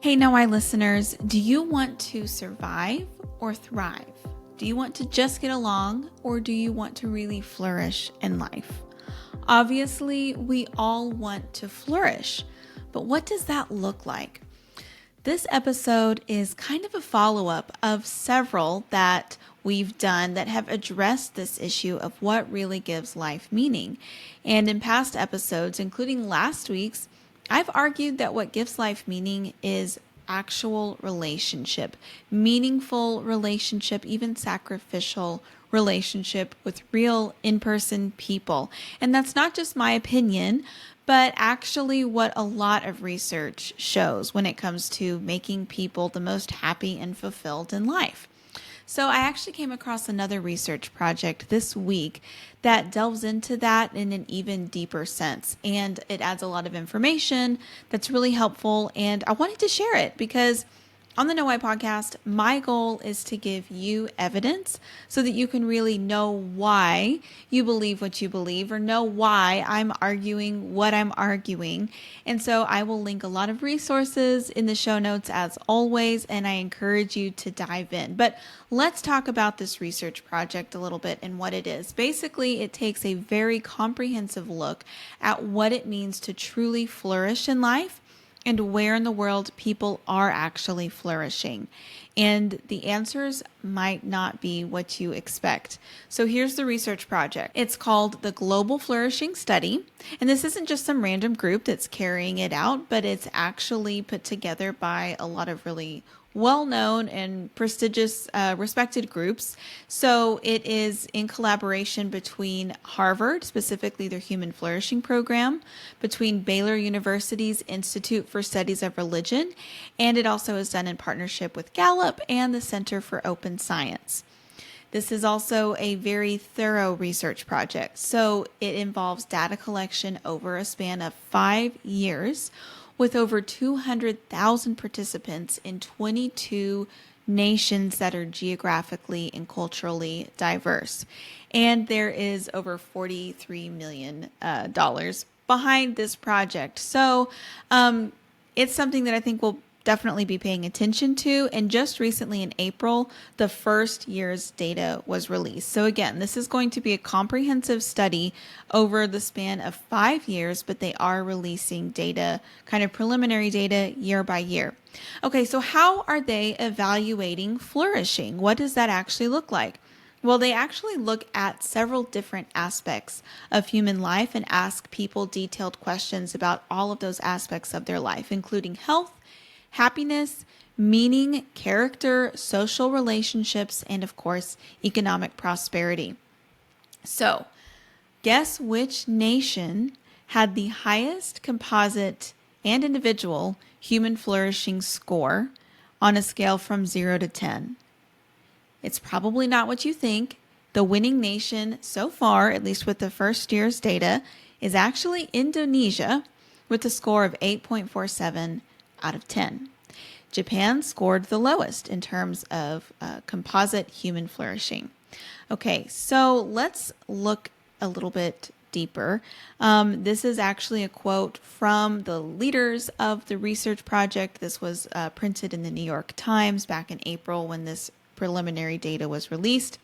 Hey, Know Why listeners, do you want to survive or thrive? Do you want to just get along or do you want to really flourish in life? Obviously, we all want to flourish, but what does that look like? This episode is kind of a follow-up of several that we've done that have addressed this issue of what really gives life meaning. And in past episodes, including last week's, I've argued that what gives life meaning is actual relationship, meaningful relationship, even sacrificial relationship with real in-person people. And that's not just my opinion, but actually what a lot of research shows when it comes to making people the most happy and fulfilled in life. So I actually came across another research project this week that delves into that in an even deeper sense. And it adds a lot of information that's really helpful. And I wanted to share it because on the Know Why podcast, my goal is to give you evidence so that you can really know why you believe what you believe or know why I'm arguing what I'm arguing. And so I will link a lot of resources in the show notes as always, and I encourage you to dive in. But let's talk about this research project a little bit and what it is. Basically, it takes a very comprehensive look at what it means to truly flourish in life and where in the world people are actually flourishing. And the answers might not be what you expect. So here's the research project. It's called the Global Flourishing Study. And this isn't just some random group that's carrying it out, but it's actually put together by a lot of really well-known and prestigious, respected groups. So it is in collaboration between Harvard, specifically their Human Flourishing Program, between Baylor University's Institute for Studies of Religion, and it also is done in partnership with Gallup and the Center for Open Science. This is also a very thorough research project. So it involves data collection over a span of 5 years, with over 200,000 participants in 22 nations that are geographically and culturally diverse. And there is over $43 million behind this project. So it's something that I think we'll definitely be paying attention to. And just recently in April, the first year's data was released. So again, this is going to be a comprehensive study over the span of 5 years, but they are releasing data, kind of preliminary data year by year. Okay, so how are they evaluating flourishing? What does that actually look like? Well, they actually look at several different aspects of human life and ask people detailed questions about all of those aspects of their life, including health, happiness, meaning, character, social relationships, and of course, economic prosperity. So, guess which nation had the highest composite and individual human flourishing score on a scale from 0 to 10? It's probably not what you think. The winning nation so far, at least with the first year's data, is actually Indonesia with a score of 8.47 out of 10. Japan scored the lowest in terms of composite human flourishing. Okay, so let's look a little bit deeper. This is actually a quote from the leaders of the research project. This was printed in the New York Times back in April when this preliminary data was released.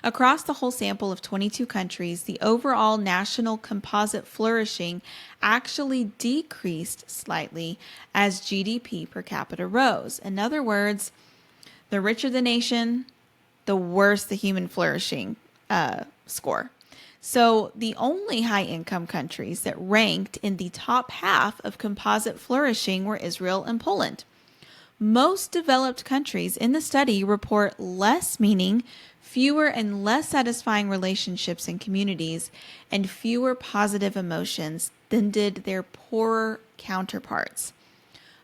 Across the whole sample of 22 countries, the overall national composite flourishing actually decreased slightly as GDP per capita rose. In other words, the richer the nation, the worse the human flourishing score. So the only high-income countries that ranked in the top half of composite flourishing were Israel and Poland. Most developed countries in the study report less meaning, fewer and less satisfying relationships and communities, and fewer positive emotions than did their poorer counterparts.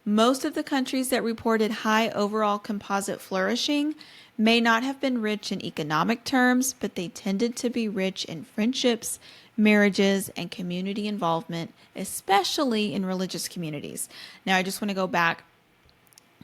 Most of the countries that reported high overall composite flourishing may not have been rich in economic terms, but they tended to be rich in friendships, marriages, and community involvement, especially in religious communities. Now, I just want to go back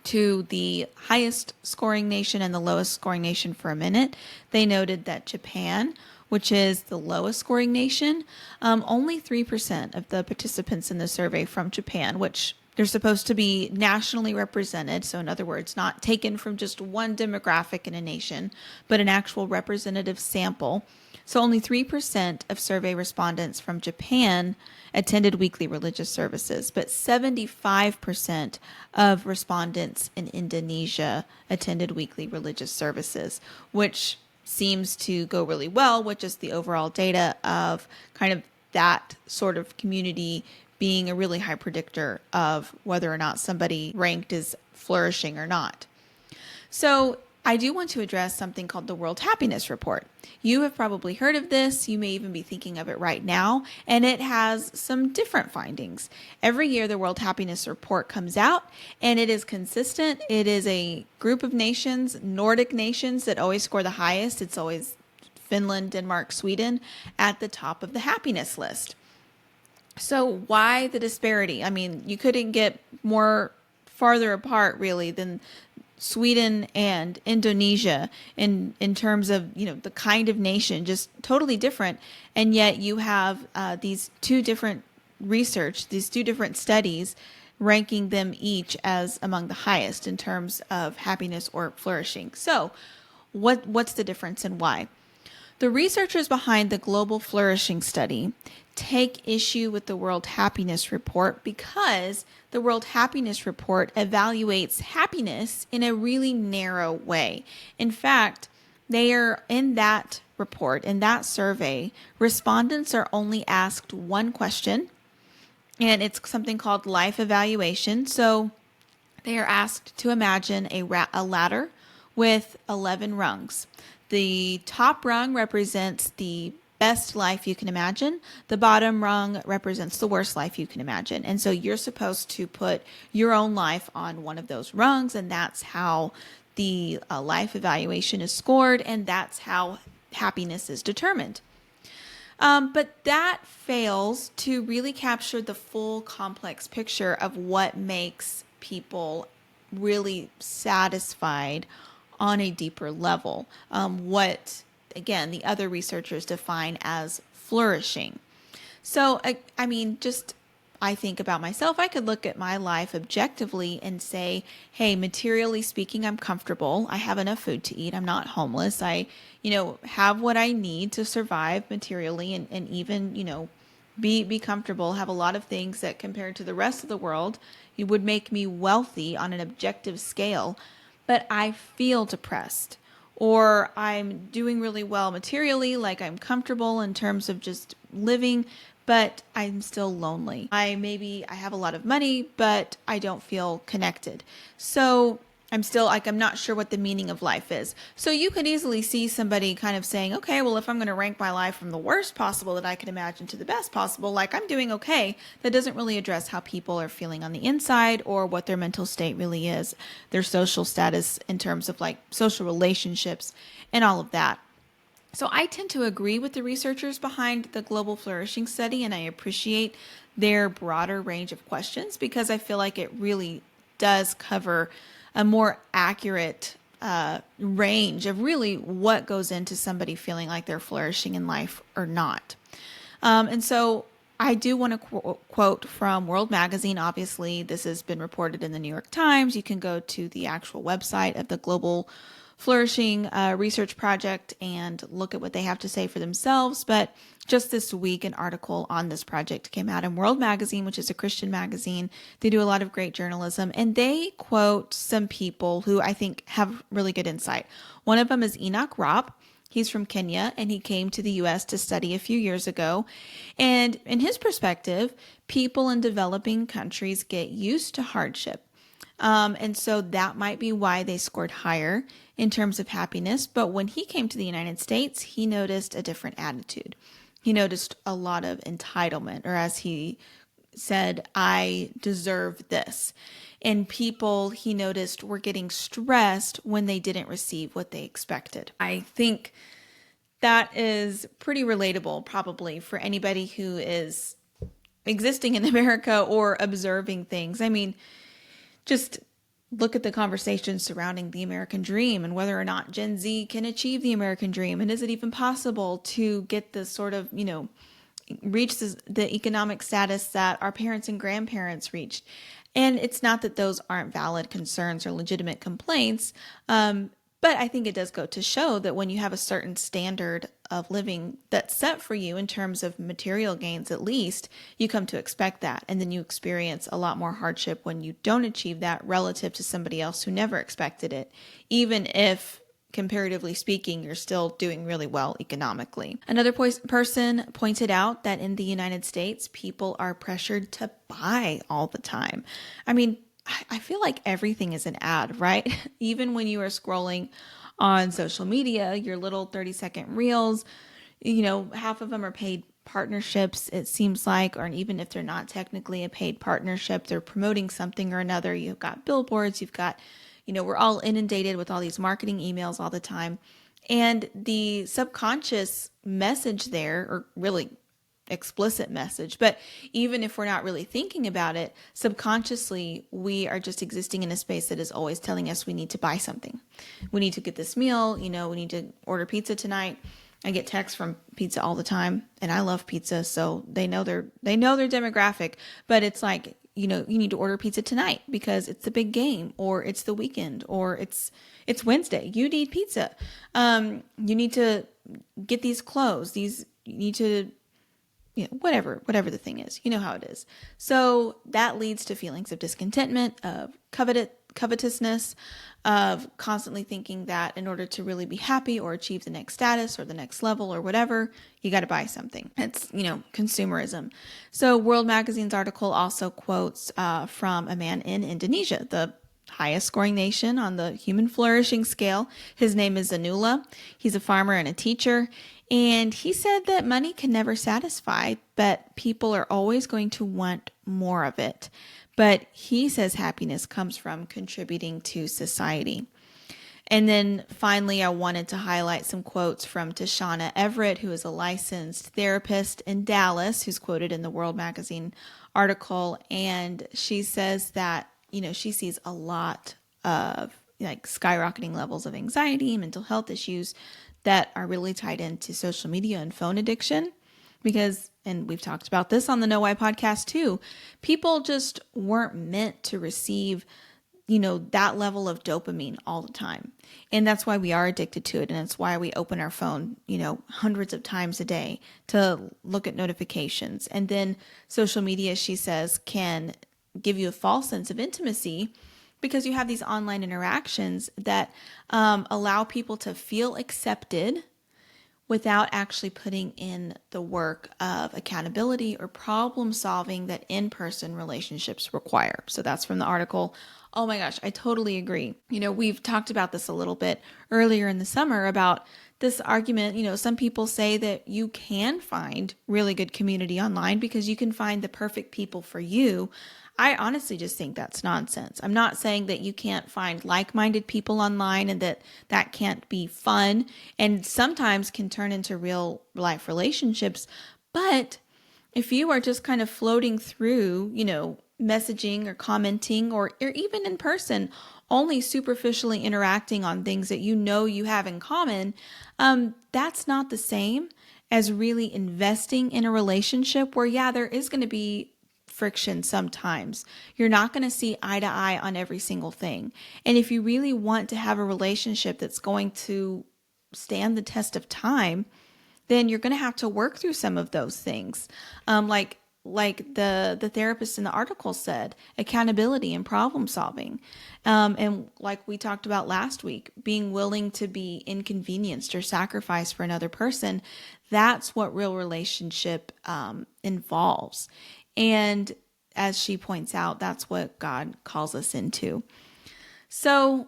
to the highest scoring nation and the lowest scoring nation for a minute. They noted that Japan, which is the lowest scoring nation, only 3% of the participants in the survey from Japan, which They're supposed to be nationally represented. So, in other words, not taken from just one demographic in a nation, but an actual representative sample. So, only 3% of survey respondents from Japan attended weekly religious services, but 75% of respondents in Indonesia attended weekly religious services, which seems to go really well with just the overall data of kind of that sort of community being a really high predictor of whether or not somebody ranked as flourishing or not. So I do want to address something called the World Happiness Report. You have probably heard of this. You may even be thinking of it right now, and it has some different findings. Every year, the World Happiness Report comes out, and it is consistent. It is a group of nations, Nordic nations, that always score the highest. It's always Finland, Denmark, Sweden at the top of the happiness list. So why the disparity? I mean, you couldn't get more farther apart really than Sweden and Indonesia in terms of, the kind of nation, just totally different. And yet you have these two different studies ranking them each as among the highest in terms of happiness or flourishing. So what's the difference and why? The researchers behind the Global Flourishing Study take issue with the World Happiness Report because the World Happiness Report evaluates happiness in a really narrow way. In fact, they are in that report, in that survey, respondents are only asked one question, and it's something called life evaluation. So they are asked to imagine a ladder with 11 rungs. The top rung represents the best life you can imagine. The bottom rung represents the worst life you can imagine. And so you're supposed to put your own life on one of those rungs, and that's how the life evaluation is scored, and that's how happiness is determined. But that fails to really capture the full complex picture of what makes people really satisfied on a deeper level. What, again, the other researchers define as flourishing. So, I think about myself. I could look at my life objectively and say, hey, materially speaking, I'm comfortable. I have enough food to eat. I'm not homeless. I, have what I need to survive materially and even, be comfortable, have a lot of things that compared to the rest of the world, it would make me wealthy on an objective scale. But I feel depressed, or I'm doing really well materially, like I'm comfortable in terms of just living, but I'm still lonely. I have a lot of money, but I don't feel connected. So I'm still I'm not sure what the meaning of life is. So you could easily see somebody kind of saying, okay, well, if I'm going to rank my life from the worst possible that I could imagine to the best possible, I'm doing okay. That doesn't really address how people are feeling on the inside or what their mental state really is, their social status in terms of social relationships and all of that. So I tend to agree with the researchers behind the Global Flourishing Study, and I appreciate their broader range of questions because I feel like it really does cover a more accurate range of really what goes into somebody feeling like they're flourishing in life or not. And so I do want to quote from World Magazine. Obviously, this has been reported in the New York Times. You can go to the actual website of the Global Flourishing Research Project and look at what they have to say for themselves. But just this week, an article on this project came out in World Magazine, which is a Christian magazine. They do a lot of great journalism, and they quote some people who I think have really good insight. One of them is Enoch Ropp. He's from Kenya, and he came to the U.S. to study a few years ago. And in his perspective, people in developing countries get used to hardship. And so that might be why they scored higher in terms of happiness. But when he came to the United States, he noticed a different attitude. He noticed a lot of entitlement, or as he said, I deserve this. And people, he noticed, were getting stressed when they didn't receive what they expected. I think that is pretty relatable probably for anybody who is existing in America or observing things. Just look at the conversations surrounding the American dream and whether or not Gen Z can achieve the American dream. And is it even possible to get the sort of, reach the economic status that our parents and grandparents reached? And it's not that those aren't valid concerns or legitimate complaints, but I think it does go to show that when you have a certain standard of living that's set for you in terms of material gains, at least, you come to expect that. And then you experience a lot more hardship when you don't achieve that relative to somebody else who never expected it, even if, comparatively speaking, you're still doing really well economically. Another person pointed out that in the United States, people are pressured to buy all the time. I mean, I feel like everything is an ad, right? Even when you are scrolling on social media, your little 30-second reels, half of them are paid partnerships, it seems like, or even if they're not technically a paid partnership, they're promoting something or another. You've got billboards, you've got, we're all inundated with all these marketing emails all the time. And the subconscious message there, or really explicit message, but even if we're not really thinking about it, subconsciously, we are just existing in a space that is always telling us we need to buy something. We need to get this meal, we need to order pizza tonight. I get texts from pizza all the time, and I love pizza, so they know their demographic, but it's like, you need to order pizza tonight because it's the big game, or it's the weekend, or it's Wednesday. You need pizza. You need to get these clothes. You need to, whatever the thing is, how it is. So that leads to feelings of discontentment, of covetousness, of constantly thinking that in order to really be happy or achieve the next status or the next level or whatever, you got to buy something. It's, consumerism. So World Magazine's article also quotes from a man in Indonesia, the highest scoring nation on the human flourishing scale. His name is Zanula. He's a farmer and a teacher. And he said that money can never satisfy, but people are always going to want more of it. But he says happiness comes from contributing to society. And then finally, I wanted to highlight some quotes from Tashana Everett, who is a licensed therapist in Dallas, who's quoted in the World Magazine article. And she says that, she sees a lot of skyrocketing levels of anxiety, mental health issues that are really tied into social media and phone addiction. Because, and we've talked about this on the Know Why podcast too, people just weren't meant to receive, that level of dopamine all the time. And that's why we are addicted to it. And it's why we open our phone, hundreds of times a day to look at notifications. And then social media, she says, can give you a false sense of intimacy because you have these online interactions that allow people to feel accepted without actually putting in the work of accountability or problem solving that in-person relationships require. So that's from the article. Oh my gosh, I totally agree. We've talked about this a little bit earlier in the summer about this argument. Some people say that you can find really good community online because you can find the perfect people for you. I honestly just think that's nonsense. I'm not saying that you can't find like-minded people online and that can't be fun and sometimes can turn into real life relationships. But if you are just kind of floating through, messaging or commenting or even in person, only superficially interacting on things that you have in common, that's not the same as really investing in a relationship where, there is going to be friction sometimes. You're not going to see eye to eye on every single thing. And if you really want to have a relationship that's going to stand the test of time, then you're going to have to work through some of those things. Like the therapist in the article said, accountability and problem solving. And like we talked about last week, being willing to be inconvenienced or sacrificed for another person. That's what real relationship involves. And as she points out, that's what God calls us into. So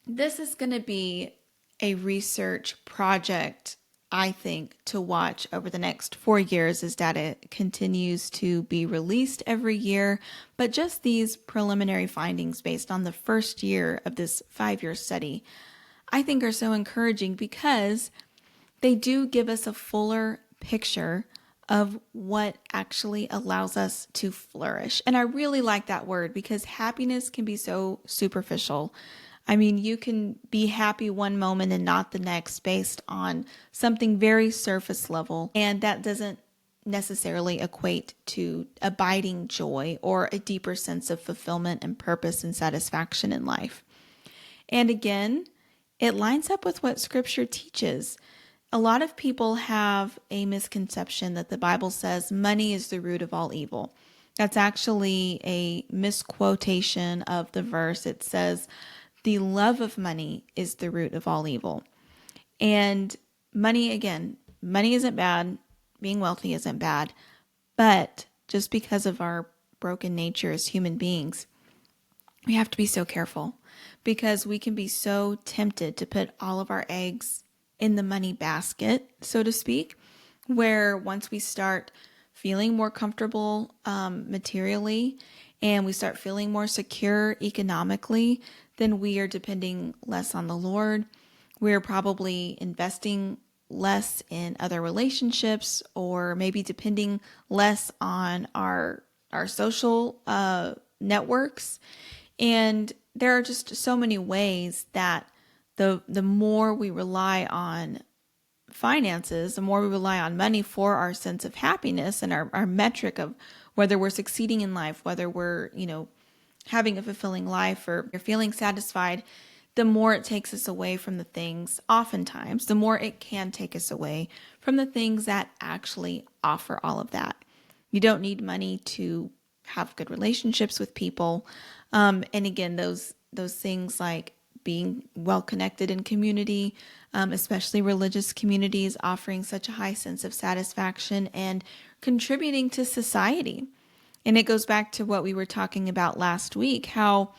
this is going to be a research project, I think, to watch over the next 4 years as data continues to be released every year. But just these preliminary findings based on the first year of this 5-year study, I think are so encouraging because they do give us a fuller picture of what actually allows us to flourish. And I really like that word because happiness can be so superficial. I mean, you can be happy one moment and not the next based on something very surface level. And that doesn't necessarily equate to abiding joy or a deeper sense of fulfillment and purpose and satisfaction in life. And again, it lines up with what Scripture teaches. A lot of people have a misconception that the Bible says money is the root of all evil. That's actually a misquotation of the verse. It says the love of money is the root of all evil. And money isn't bad. Being wealthy isn't bad. But just because of our broken nature as human beings, we have to be so careful because we can be so tempted to put all of our eggs in the money basket, so to speak, where once we start feeling more comfortable materially and we start feeling more secure economically, then we are depending less on the Lord. We're probably investing less in other relationships or maybe depending less on our social networks. And there are just so many ways that the more we rely on finances, the more we rely on money for our sense of happiness and our metric of whether we're succeeding in life, whether we're, having a fulfilling life or you're feeling satisfied, the more it takes us away from the things, oftentimes, the more it can take us away from the things that actually offer all of that. You don't need money to have good relationships with people. And again, those things like being well connected in community, especially religious communities, offering such a high sense of satisfaction and contributing to society. And it goes back to what we were talking about last week, how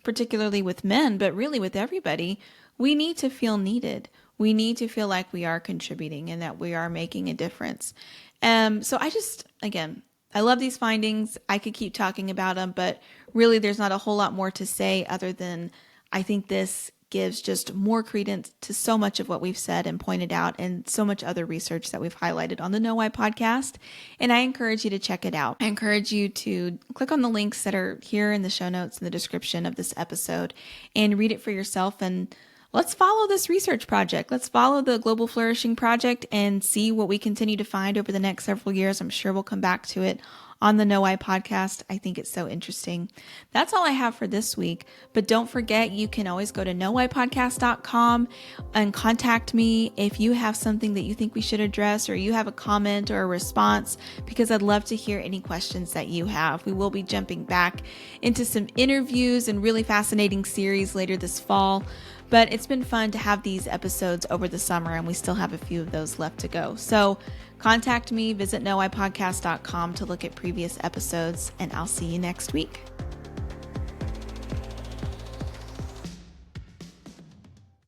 particularly with men, but really with everybody, we need to feel needed. We need to feel like we are contributing and that we are making a difference. So I love these findings. I could keep talking about them, but really there's not a whole lot more to say other than I think this gives just more credence to so much of what we've said and pointed out and so much other research that we've highlighted on the Know Why podcast. And I encourage you to check it out. I encourage you to click on the links that are here in the show notes in the description of this episode and read it for yourself. And let's follow this research project. Let's follow the Global Flourishing Project and see what we continue to find over the next several years. I'm sure we'll come back to it on the Know Why podcast. I think it's so interesting. That's all I have for this week. But don't forget, you can always go to knowwhypodcast.com and contact me if you have something that you think we should address or you have a comment or a response, because I'd love to hear any questions that you have. We will be jumping back into some interviews and really fascinating series later this fall. But it's been fun to have these episodes over the summer, and we still have a few of those left to go. So contact me, visit knowwhypodcast.com to look at previous episodes, and I'll see you next week.